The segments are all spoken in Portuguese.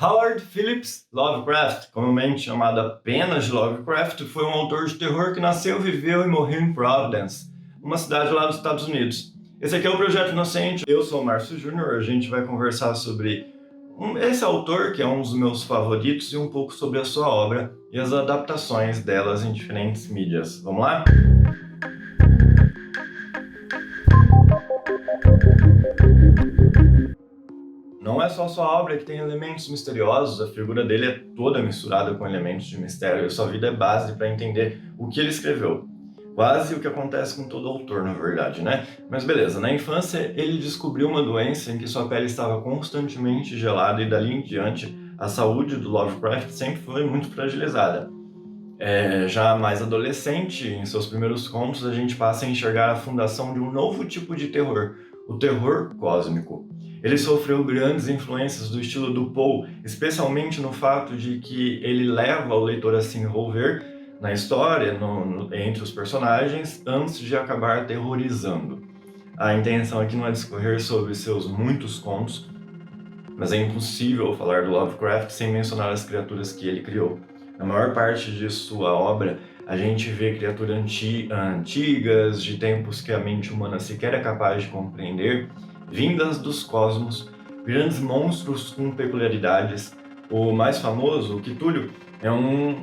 Howard Phillips Lovecraft, comumente chamado apenas de Lovecraft, foi um autor de terror que nasceu, viveu e morreu em Providence, uma cidade lá dos Estados Unidos. Esse aqui é o Projeto Inocente, eu sou o Márcio Júnior, a gente vai conversar sobre esse autor, que é um dos meus favoritos, e um pouco sobre a sua obra e as adaptações delas em diferentes mídias. Vamos lá? Não é só sua obra que tem elementos misteriosos, a figura dele é toda misturada com elementos de mistério, e sua vida é base para entender o que ele escreveu. Quase o que acontece com todo autor, na verdade, né? Mas beleza, na infância ele descobriu uma doença em que sua pele estava constantemente gelada e dali em diante a saúde do Lovecraft sempre foi muito fragilizada. Já mais adolescente, em seus primeiros contos, a gente passa a enxergar a fundação de um novo tipo de terror, o terror cósmico. Ele sofreu grandes influências do estilo do Poe, especialmente no fato de que ele leva o leitor a se envolver na história, entre os personagens, antes de acabar aterrorizando. A intenção aqui não é discorrer sobre seus muitos contos, mas é impossível falar do Lovecraft sem mencionar as criaturas que ele criou. Na maior parte de sua obra, a gente vê criaturas antigas, de tempos que a mente humana sequer é capaz de compreender, vindas dos cosmos, grandes monstros com peculiaridades. O mais famoso, o Cthulhu, é um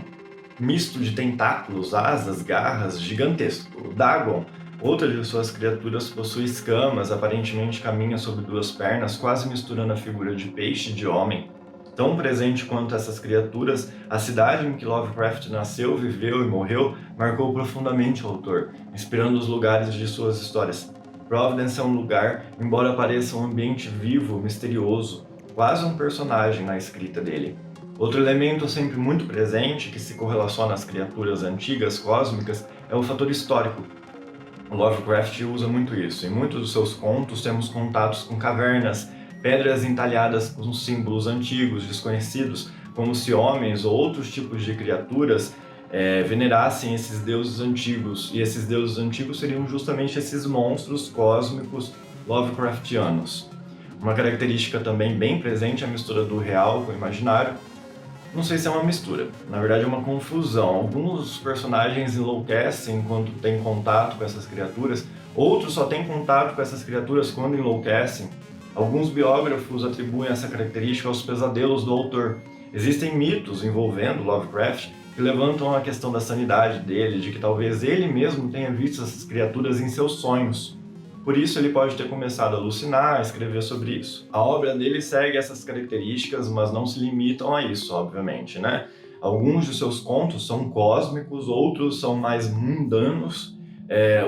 misto de tentáculos, asas, garras gigantesco. O Dagon, outra de suas criaturas, possui escamas, aparentemente caminha sobre duas pernas, quase misturando a figura de peixe e de homem. Tão presente quanto essas criaturas, a cidade em que Lovecraft nasceu, viveu e morreu marcou profundamente o autor, inspirando os lugares de suas histórias. Providence é um lugar, embora pareça um ambiente vivo, misterioso, quase um personagem na escrita dele. Outro elemento sempre muito presente, que se correlaciona às criaturas antigas cósmicas, é o fator histórico. O Lovecraft usa muito isso. Em muitos dos seus contos temos contatos com cavernas, pedras entalhadas com símbolos antigos, desconhecidos, como se homens ou outros tipos de criaturas venerassem esses deuses antigos. E esses deuses antigos seriam justamente esses monstros cósmicos Lovecraftianos. Uma característica também bem presente é a mistura do real com o imaginário. Não sei se é uma mistura, na verdade é uma confusão. Alguns personagens enlouquecem quando têm contato com essas criaturas, outros só têm contato com essas criaturas quando enlouquecem. Alguns biógrafos atribuem essa característica aos pesadelos do autor. Existem mitos envolvendo Lovecraft que levantam a questão da sanidade dele, de que talvez ele mesmo tenha visto essas criaturas em seus sonhos. Por isso ele pode ter começado a alucinar, a escrever sobre isso. A obra dele segue essas características, mas não se limitam a isso, obviamente, né? Alguns de seus contos são cósmicos, outros são mais mundanos.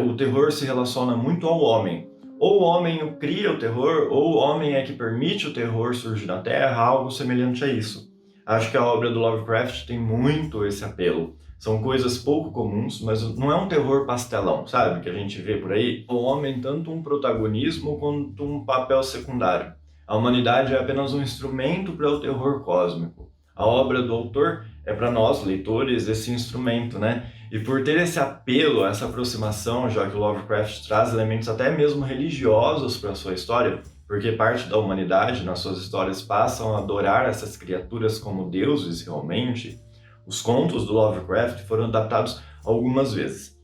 O terror se relaciona muito ao homem. Ou o homem cria o terror, ou o homem é que permite o terror surgir na Terra, algo semelhante a isso. Acho que a obra do Lovecraft tem muito esse apelo. São coisas pouco comuns, mas não é um terror pastelão, sabe? Que a gente vê por aí. O homem tanto um protagonismo quanto um papel secundário. A humanidade é apenas um instrumento para o terror cósmico. A obra do autor é para nós, leitores, esse instrumento, né? E por ter esse apelo, essa aproximação, já que o Lovecraft traz elementos até mesmo religiosos para a sua história, porque parte da humanidade, nas suas histórias, passam a adorar essas criaturas como deuses realmente, os contos do Lovecraft foram adaptados algumas vezes.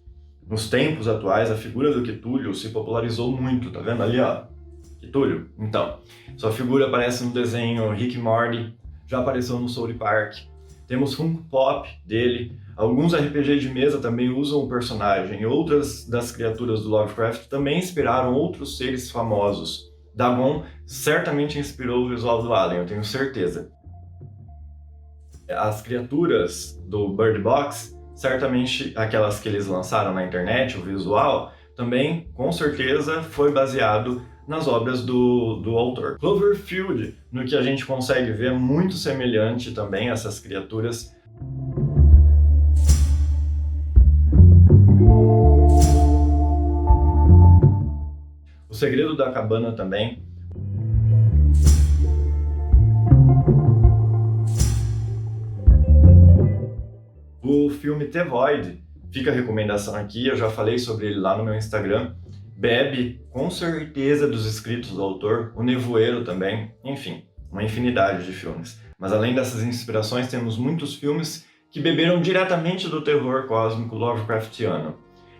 Nos tempos atuais, a figura do Cthulhu se popularizou muito, tá vendo ali, ó? Cthulhu. Então, sua figura aparece no desenho Rick e Morty, já apareceu no South Park. Temos Funko Pop dele. Alguns RPG de mesa também usam o personagem. Outras das criaturas do Lovecraft também inspiraram outros seres famosos. Dagon certamente inspirou o visual do Alien, eu tenho certeza. As criaturas do Bird Box, certamente aquelas que eles lançaram na internet, o visual, também com certeza foi baseado nas obras do autor. Cloverfield, no que a gente consegue ver, muito semelhante também a essas criaturas. O Segredo da Cabana também. O filme The Void, fica a recomendação aqui, eu já falei sobre ele lá no meu Instagram, bebe com certeza dos escritos do autor, O Nevoeiro também, enfim, uma infinidade de filmes. Mas além dessas inspirações, temos muitos filmes que beberam diretamente do terror cósmico Lovecraftiano.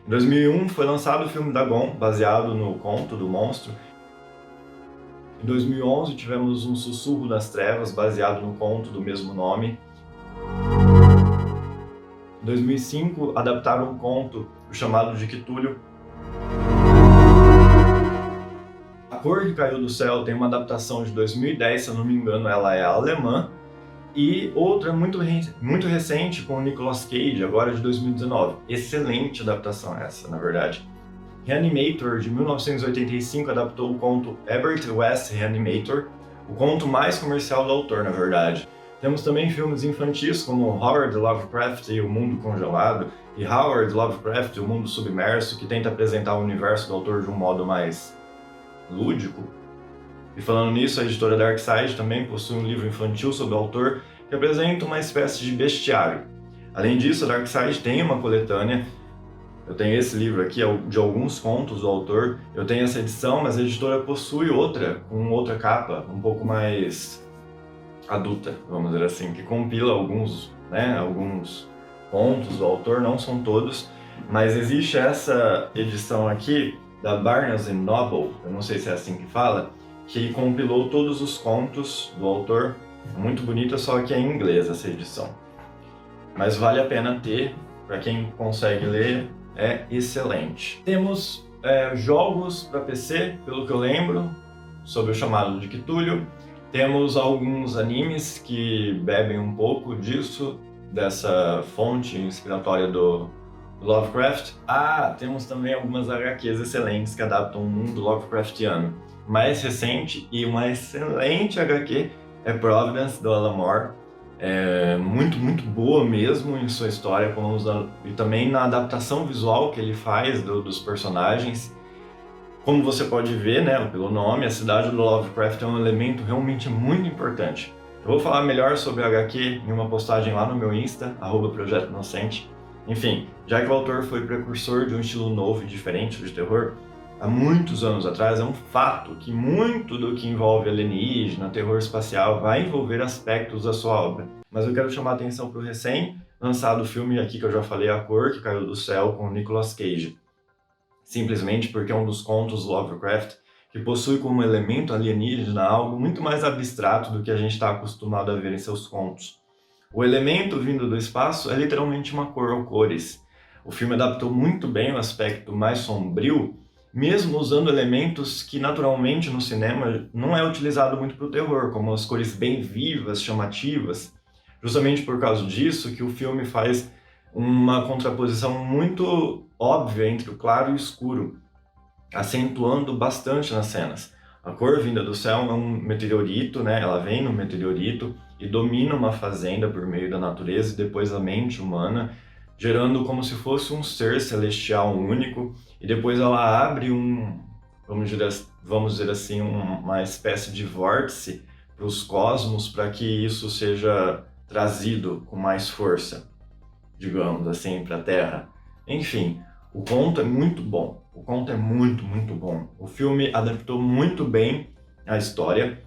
Em 2001 foi lançado o filme Dagon, baseado no conto do monstro. Em 2011 tivemos Um Sussurro das Trevas, baseado no conto do mesmo nome. Em 2005 adaptaram um conto, o chamado de Cthulhu. A Cor que Caiu do Céu tem uma adaptação de 2010, se eu não me engano ela é alemã, e outra muito recente com o Nicolas Cage, agora de 2019. Excelente adaptação essa, na verdade. Reanimator, de 1985, adaptou o conto Herbert West Reanimator, o conto mais comercial do autor, na verdade. Temos também filmes infantis como Howard Lovecraft e o Mundo Congelado, e Howard Lovecraft e o Mundo Submerso, que tenta apresentar o universo do autor de um modo mais lúdico. E falando nisso, a editora Darkside também possui um livro infantil sobre o autor que apresenta uma espécie de bestiário. Além disso, a Darkside tem uma coletânea. Eu tenho esse livro aqui, de alguns contos do autor. Eu tenho essa edição, mas a editora possui outra, com outra capa, um pouco mais adulta, vamos dizer assim, que compila alguns contos do autor, não são todos, mas existe essa edição aqui da Barnes & Noble, eu não sei se é assim que fala, que compilou todos os contos do autor, muito bonita, só que é em inglês essa edição. Mas vale a pena ter, para quem consegue ler, é excelente. Temos jogos para PC, pelo que eu lembro, sobre o chamado de Cthulhu. Temos alguns animes que bebem um pouco disso, dessa fonte inspiratória do Lovecraft. Temos também algumas HQs excelentes que adaptam o mundo Lovecraftiano. Mais recente e uma excelente HQ é Providence, do Alan Moore. É muito boa mesmo em sua história, e também na adaptação visual que ele faz dos personagens. Como você pode ver, né, pelo nome, a cidade do Lovecraft é um elemento realmente muito importante. Eu vou falar melhor sobre a HQ em uma postagem lá no meu Insta, @Projeto Inocente. Enfim, já que o autor foi precursor de um estilo novo e diferente de terror, há muitos anos atrás, é um fato que muito do que envolve alienígena, terror espacial, vai envolver aspectos da sua obra. Mas eu quero chamar a atenção para o recém-lançado filme aqui que eu já falei, A Cor que Caiu do Céu, com o Nicolas Cage. Simplesmente porque é um dos contos do Lovecraft que possui como elemento alienígena algo muito mais abstrato do que a gente está acostumado a ver em seus contos. O elemento vindo do espaço é literalmente uma cor ou cores. O filme adaptou muito bem o aspecto mais sombrio, mesmo usando elementos que naturalmente no cinema não é utilizado muito para o terror, como as cores bem vivas, chamativas. Justamente por causa disso que o filme faz uma contraposição muito óbvia entre o claro e o escuro, acentuando bastante nas cenas. A cor vinda do céu é um meteorito, né? Ela vem no meteorito e domina uma fazenda por meio da natureza e depois a mente humana, gerando como se fosse um ser celestial único, e depois ela abre vamos dizer assim, uma espécie de vórtice para os cosmos, para que isso seja trazido com mais força, digamos assim, para a Terra. Enfim, o conto é muito bom. O conto é muito bom. O filme adaptou muito bem a história.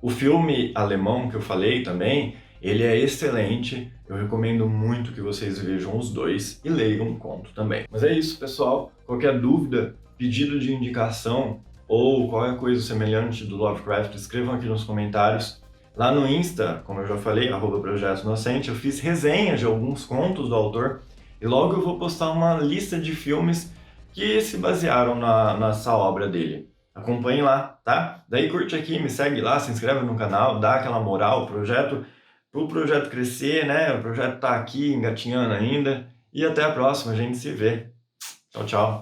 O filme alemão que eu falei também, ele é excelente. Eu recomendo muito que vocês vejam os dois e leiam o conto também. Mas é isso, pessoal. Qualquer dúvida, pedido de indicação ou qualquer coisa semelhante do Lovecraft, escrevam aqui nos comentários. Lá no Insta, como eu já falei, @Projeto Inocente, eu fiz resenha de alguns contos do autor e logo eu vou postar uma lista de filmes que se basearam nessa obra dele. Acompanhem lá, tá? Daí curte aqui, me segue lá, se inscreve no canal, dá aquela moral pro projeto crescer, né? O projeto tá aqui engatinhando ainda. E até a próxima, a gente se vê. Tchau, tchau.